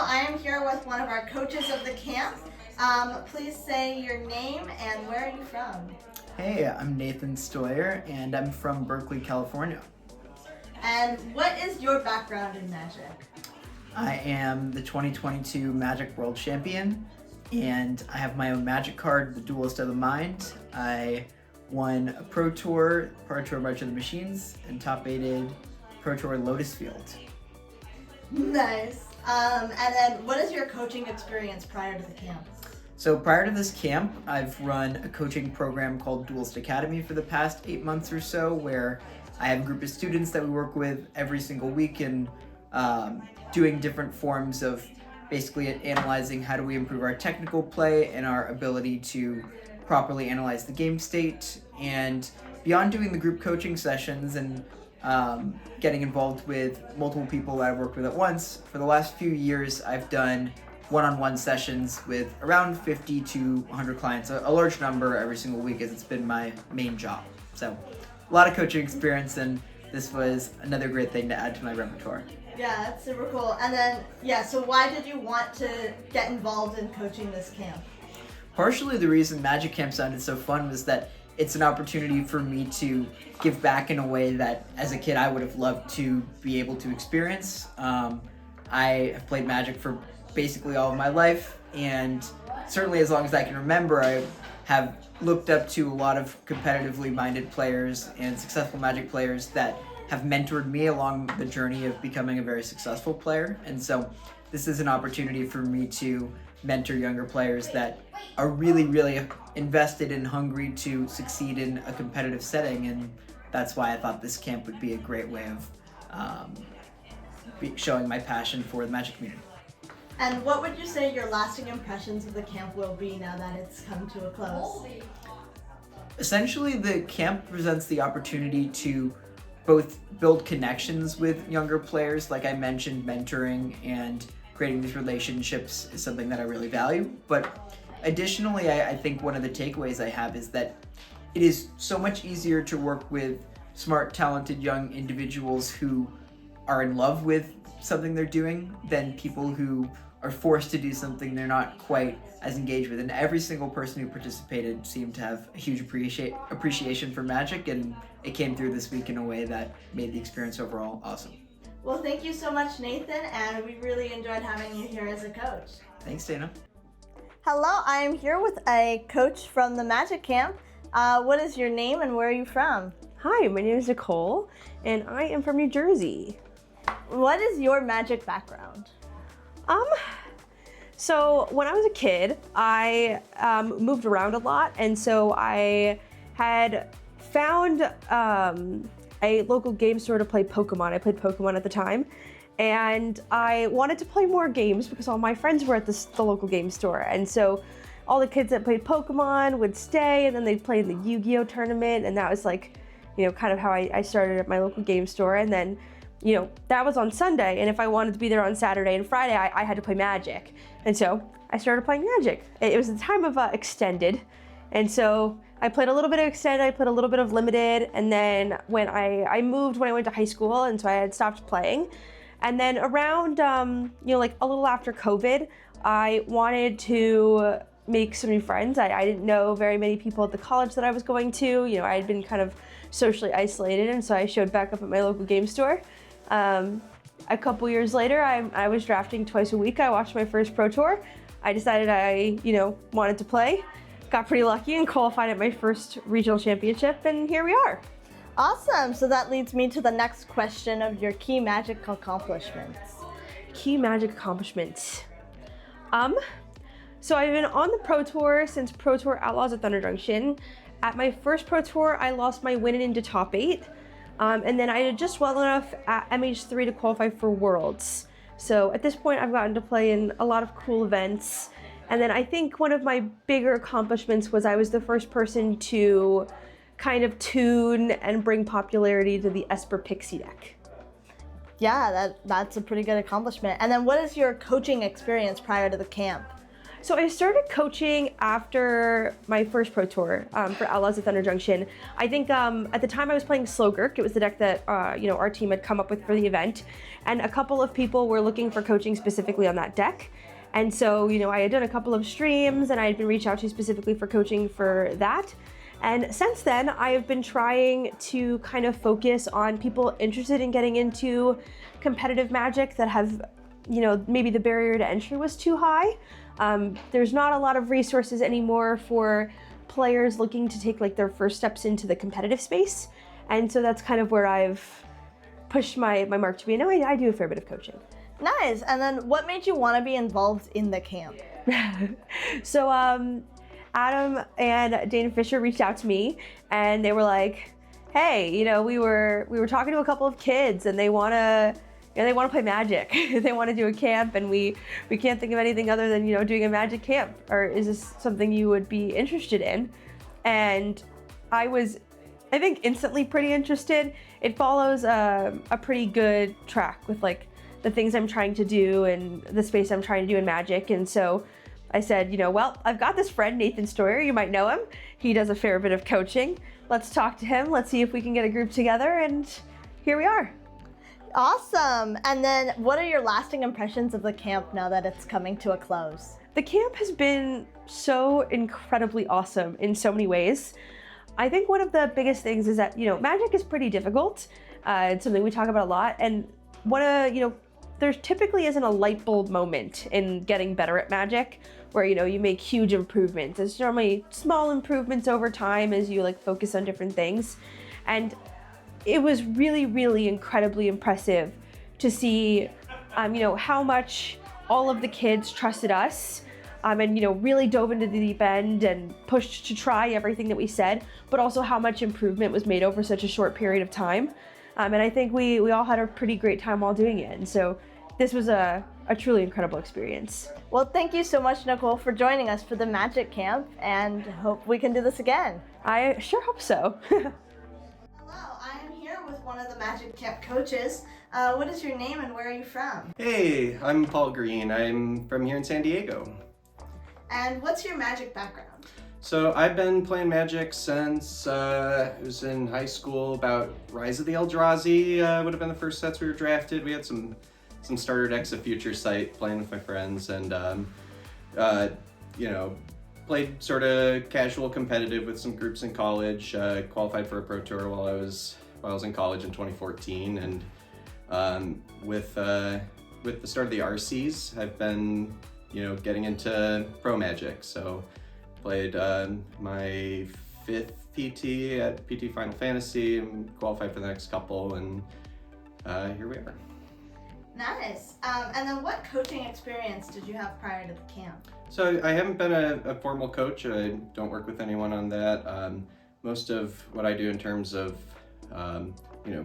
I am here with one of our coaches of the camp. Please say your name and where are you from? Hey, I'm Nathan Stoyer, and I'm from Berkeley, California. And what is your background in Magic? I am the 2022 Magic World Champion, and I have my own Magic card, the Duelist of the Mind. I won a Pro Tour March of the Machines, and top-aided Pro Tour Lotus Field. Nice. And then what is your coaching experience prior to the camp? So prior to this camp, I've run a coaching program called Duelist Academy for the past 8 months or so, where I have a group of students that we work with every single week and doing different forms of basically analyzing how do we improve our technical play and our ability to properly analyze the game state. And beyond doing the group coaching sessions and getting involved with multiple people that I've worked with at once, for the last few years I've done one-on-one sessions with around 50 to 100 clients, a large number every single week, as it's been my main job. So a lot of coaching experience, and this was another great thing to add to my repertoire. Yeah, that's super cool. And then, so why did you want to get involved in coaching this camp? Partially the reason Magic Camp sounded so fun was that it's an opportunity for me to give back in a way that as a kid I would have loved to be able to experience. I have played Magic for basically all of my life, and certainly as long as I can remember, I have looked up to a lot of competitively minded players and successful Magic players that have mentored me along the journey of becoming a very successful player. And so this is an opportunity for me to mentor younger players that are really, really invested and hungry to succeed in a competitive setting. And that's why I thought this camp would be a great way of showing my passion for the Magic community. And what would you say your lasting impressions of the camp will be now that it's come to a close? Essentially, the camp presents the opportunity to both build connections with younger players. Like I mentioned, mentoring and creating these relationships is something that I really value. But additionally, I think one of the takeaways I have is that it is so much easier to work with smart, talented young individuals who are in love with something they're doing than people who are forced to do something they're not quite as engaged with. And every single person who participated seemed to have a huge appreciation for Magic, and it came through this week in a way that made the experience overall awesome. Well, thank you so much, Nathan, and we really enjoyed having you here as a coach. Thanks, Dana. Hello, I am here with a coach from the Magic Camp. What is your name and where are you from? Hi, my name is Nicole, and I am from New Jersey. What is your Magic background? So when I was a kid, I moved around a lot, and so I had found a local game store to play Pokemon. I played Pokemon at the time, and I wanted to play more games because all my friends were at the local game store, and so all the kids that played Pokemon would stay, and then they'd play in the Yu-Gi-Oh tournament, and that was like, kind of how I started at my local game store. And then that was on Sunday, and if I wanted to be there on Saturday and Friday, I had to play Magic. And so I started playing Magic. It was the time of Extended, and so I played a little bit of Extended, I played a little bit of Limited, and then when I moved when I went to high school, and so I had stopped playing. And then around, like a little after COVID, I wanted to make some new friends. I didn't know very many people at the college that I was going to. I had been kind of socially isolated, and so I showed back up at my local game store. A couple years later, I was drafting twice a week. I watched my first Pro Tour. I decided I, wanted to play. Got pretty lucky and qualified at my first regional championship, and here we are. Awesome. So that leads me to the next question of your key Magic accomplishments. Key Magic accomplishments. So I've been on the Pro Tour since Pro Tour Outlaws at Thunder Junction. At my first Pro Tour, I lost my win into top 8. And then I did just well enough at MH3 to qualify for Worlds. So at this point, I've gotten to play in a lot of cool events. And then I think one of my bigger accomplishments was I was the first person to kind of tune and bring popularity to the Esper Pixie deck. Yeah, that's a pretty good accomplishment. And then what is your coaching experience prior to the camp? So I started coaching after my first Pro Tour for Outlaws of Thunder Junction. I think at the time I was playing Slogurk. It was the deck that our team had come up with for the event, and a couple of people were looking for coaching specifically on that deck. And so I had done a couple of streams, and I had been reached out to specifically for coaching for that. And since then, I have been trying to kind of focus on people interested in getting into competitive Magic that have, maybe the barrier to entry was too high. There's not a lot of resources anymore for players looking to take like their first steps into the competitive space. And so that's kind of where I've pushed my mark to be. And now I do a fair bit of coaching. Nice. And then what made you want to be involved in the camp? So Adam and Dana Fischer reached out to me, and they were like, hey, we were talking to a couple of kids, and they want to play Magic. They want to do a camp, and we can't think of anything other than doing a Magic camp. Or is this something you would be interested in? And I was, I think, instantly pretty interested. It follows a pretty good track with like the things I'm trying to do and the space I'm trying to do in Magic. And so I said, well, I've got this friend, Nathan Stoyer, you might know him. He does a fair bit of coaching. Let's talk to him. Let's see if we can get a group together, and here we are. Awesome. And then what are your lasting impressions of the camp now that it's coming to a close? The camp has been so incredibly awesome in so many ways. I think one of the biggest things is that, Magic is pretty difficult. It's something we talk about a lot. And there typically isn't a light bulb moment in getting better at Magic where, you make huge improvements. It's normally small improvements over time as you like focus on different things. And it was really, really incredibly impressive to see, how much all of the kids trusted us and, really dove into the deep end and pushed to try everything that we said, but also how much improvement was made over such a short period of time. And I think we all had a pretty great time while doing it. And so this was a truly incredible experience. Well, thank you so much, Nicole, for joining us for the Magic Camp, and hope we can do this again. I sure hope so. Hello, I am here with one of the Magic Camp coaches. What is your name and where are you from? Hey, I'm Paul Green. I'm from here in San Diego. And what's your Magic background? So I've been playing Magic since I was in high school. About Rise of the Eldrazi would have been the first sets we were drafted. We had some starter decks of Future Sight playing with my friends, and played sort of casual competitive with some groups in college. Qualified for a Pro Tour while I was in college in 2014, and with the start of the RCs, I've been getting into Pro Magic. So played my 5th PT at PT Final Fantasy and qualified for the next couple, and here we are. Nice. And then what coaching experience did you have prior to the camp? So I haven't been a formal coach. I don't work with anyone on that. Most of what I do in terms of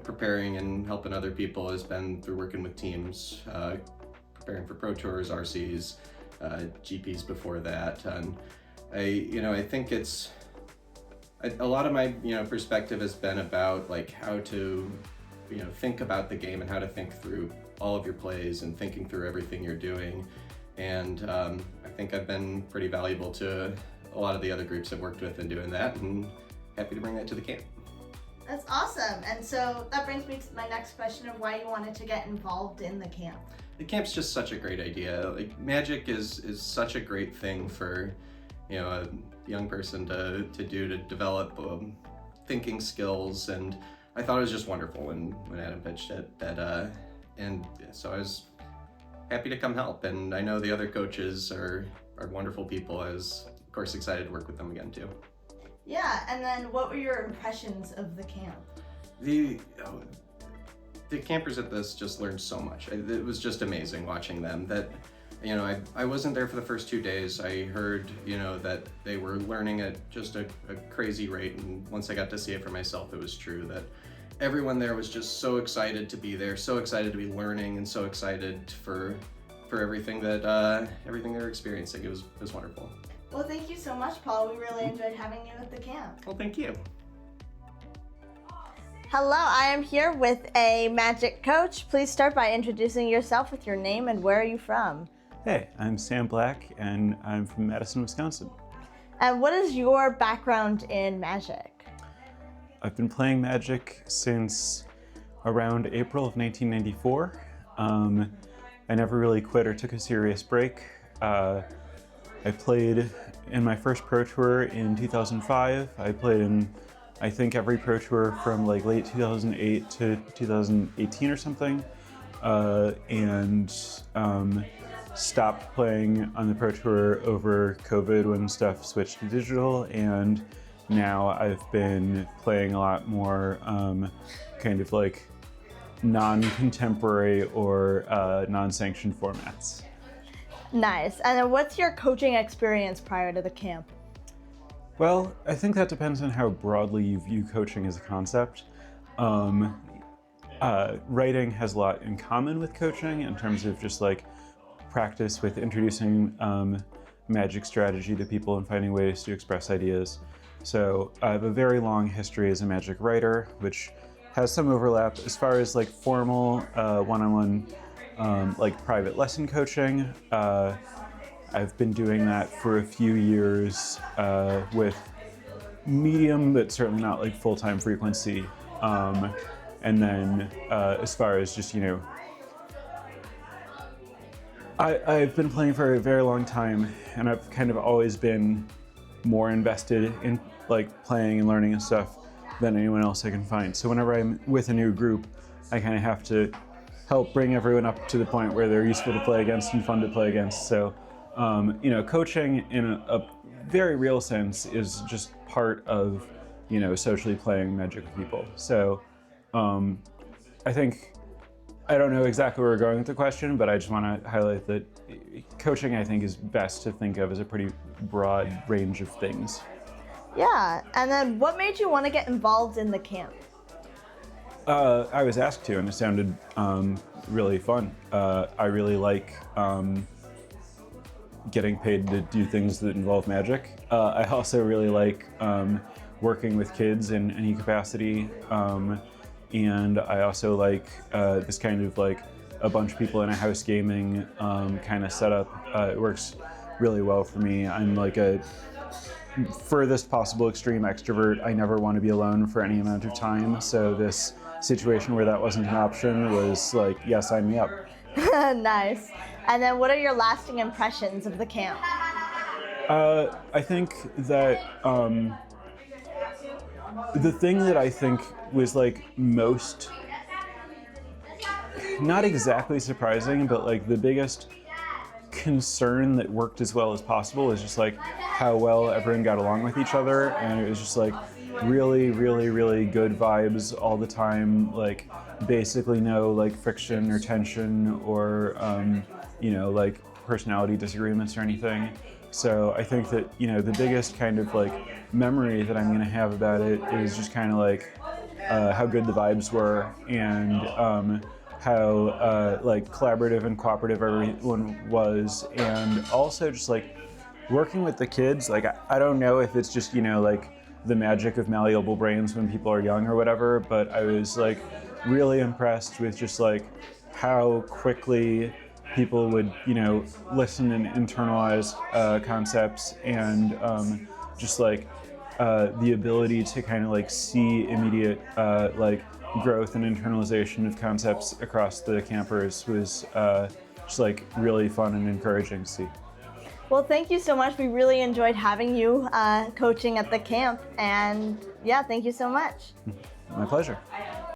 preparing and helping other people has been through working with teams, preparing for Pro Tours, RCs, GPs before that. And I think it's a lot of my perspective has been about like how to think about the game and how to think through all of your plays and thinking through everything you're doing. And I think I've been pretty valuable to a lot of the other groups I've worked with in doing that, and happy to bring that to the camp. That's awesome. And so that brings me to my next question of why you wanted to get involved in the camp. The camp's just such a great idea. Like Magic is such a great thing for a young person to do to develop thinking skills, and I thought it was just wonderful when Adam pitched it. And so I was happy to come help, and I know the other coaches are wonderful people. I was of course excited to work with them again too. Yeah, and then what were your impressions of the camp? The campers at this just learned so much. It was just amazing watching them. That I wasn't there for the first 2 days. I heard that they were learning at just a crazy rate, and once I got to see it for myself, it was true that everyone there was just so excited to be there, so excited to be learning, and so excited for everything that everything they were experiencing. It was wonderful. Well, thank you so much, Paul. We really enjoyed having you at the camp. Well, thank you. Hello, I am here with a Magic coach. Please start by introducing yourself with your name and where are you from? Hey, I'm Sam Black, and I'm from Madison, Wisconsin. And what is your background in Magic? I've been playing Magic since around April of 1994. I never really quit or took a serious break. I played in my first Pro Tour in 2005. I played in, I think, every Pro Tour from like late 2008 to 2018 or something. And stopped playing on the Pro Tour over COVID when stuff switched to digital, and now I've been playing a lot more kind of like non-contemporary or non-sanctioned formats. Nice. And then what's your coaching experience prior to the camp? Well, I think that depends on how broadly you view coaching as a concept. Writing has a lot in common with coaching in terms of just like practice with introducing Magic strategy to people and finding ways to express ideas. So I have a very long history as a Magic writer, which has some overlap as far as like formal one-on-one like private lesson coaching. I've been doing that for a few years with medium, but certainly not like full-time frequency. And then as far as just, you know, I've been playing for a very long time, and I've kind of always been more invested in like playing and learning and stuff than anyone else I can find. So whenever I'm with a new group, I kind of have to help bring everyone up to the point where they're useful to play against and fun to play against. So, you know, coaching in a very real sense is just part of, you know, socially playing Magic with people. So I think, I don't know exactly where we're going with the question, but I just want to highlight that coaching, I think, is best to think of as a pretty broad range of things. Yeah, and then what made you want to get involved in the camp? I was asked to, and it sounded really fun. I really like getting paid to do things that involve Magic. I also really like working with kids in any capacity. And I also like this kind of like a bunch of people in a house gaming kind of setup. It works really well for me. I'm like a furthest possible extreme extrovert. I never want to be alone for any amount of time. So this situation where that wasn't an option was like, yeah, sign me up. Nice. And then what are your lasting impressions of the camp? I think that the thing that I think was like most, not exactly surprising, but like the biggest concern that worked as well as possible was just like how well everyone got along with each other, and it was just like really, really, really good vibes all the time, like basically no like friction or tension or you know, like personality disagreements or anything. So I think that, you know, the biggest kind of like memory that I'm gonna have about it is just kind of like how good the vibes were, and how like collaborative and cooperative everyone was, and also just like working with the kids. Like I don't know if it's just, you know, like the magic of malleable brains when people are young or whatever, but I was like really impressed with just like how quickly people would, you know, listen and internalize concepts, and just like the ability to kind of like see immediate like growth and internalization of concepts across the campers was just like really fun and encouraging to see. Well, thank you so much. We really enjoyed having you coaching at the camp, and yeah, thank you so much. My pleasure.